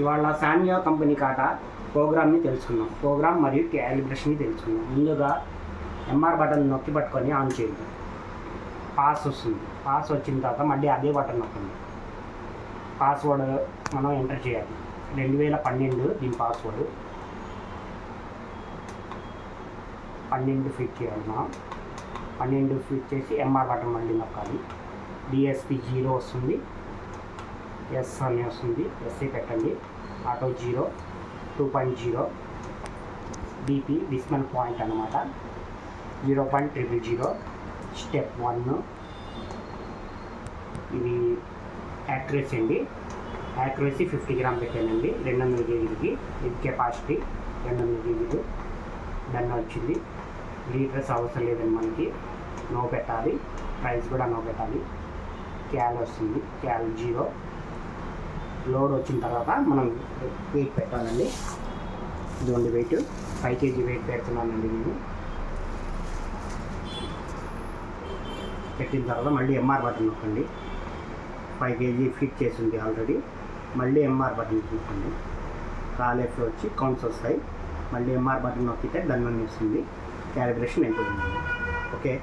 ఇవాళ సాన్యో కంపెనీ కాట ప్రోగ్రామ్ని తెలుసుకున్నాం. ప్రోగ్రామ్ మరియు క్యాలిబ్రేషన్ని తెలుసుకున్నాం. ముందుగా ఎంఆర్ బటన్ నొక్కి పట్టుకొని ఆన్ చేయండి. పాస్ వస్తుంది. పాస్ వచ్చిన తర్వాత మళ్ళీ అదే బటన్ నొక్కండి. పాస్వర్డ్ మనం ఎంటర్ చేయాలి. 2012 దీని పాస్వర్డ్ 12 ఫిట్ చేయాలి. మనం 12 ఫిట్ చేసి ఎంఆర్ బటన్ మళ్ళీ నొక్కాలి. డిఎస్పి 0 వస్తుంది. ఎస్ అని వస్తుంది. ఎస్ఏ పెట్టండి. ఆటో 0 2.0 డిపి డిస్మల్ పాయింట్ అనమాట 0.000 స్టెప్ 1 ఇది యాక్యురసీ అండి. యాక్యురసీ 50 గ్రామ్ పెట్టానండి 200 కేజీలకి. ఇది కెపాసిటీ 200 కేజీలు. డన్ వచ్చింది. లీటర్స్ అవసరం లేదండి మనకి. నో పెట్టాలి. ప్రైస్ కూడా నో పెట్టాలి. క్యాల్ వస్తుంది. క్యాల్ 0. లోడ్ వచ్చిన తర్వాత మనం వెయిట్ పెట్టాలండి. ఇదిగోండి వెయిట్ 5 kg వెయిట్ పెడుతున్నానండి నేను. పెట్టిన తర్వాత మళ్ళీ ఎంఆర్ బటన్ నొక్కండి. 5 kg ఫిట్ చేసింది ఆల్రెడీ. మళ్ళీ ఎంఆర్ బటన్ నొక్కండి. కాలేఫ్ వచ్చి కౌంట్స్ వస్తాయి. మళ్ళీ ఎంఆర్ బటన్ నొక్కితే డన్ అని వస్తుంది. క్యాలిబ్రేషన్ అయిపోయింది. ఓకే.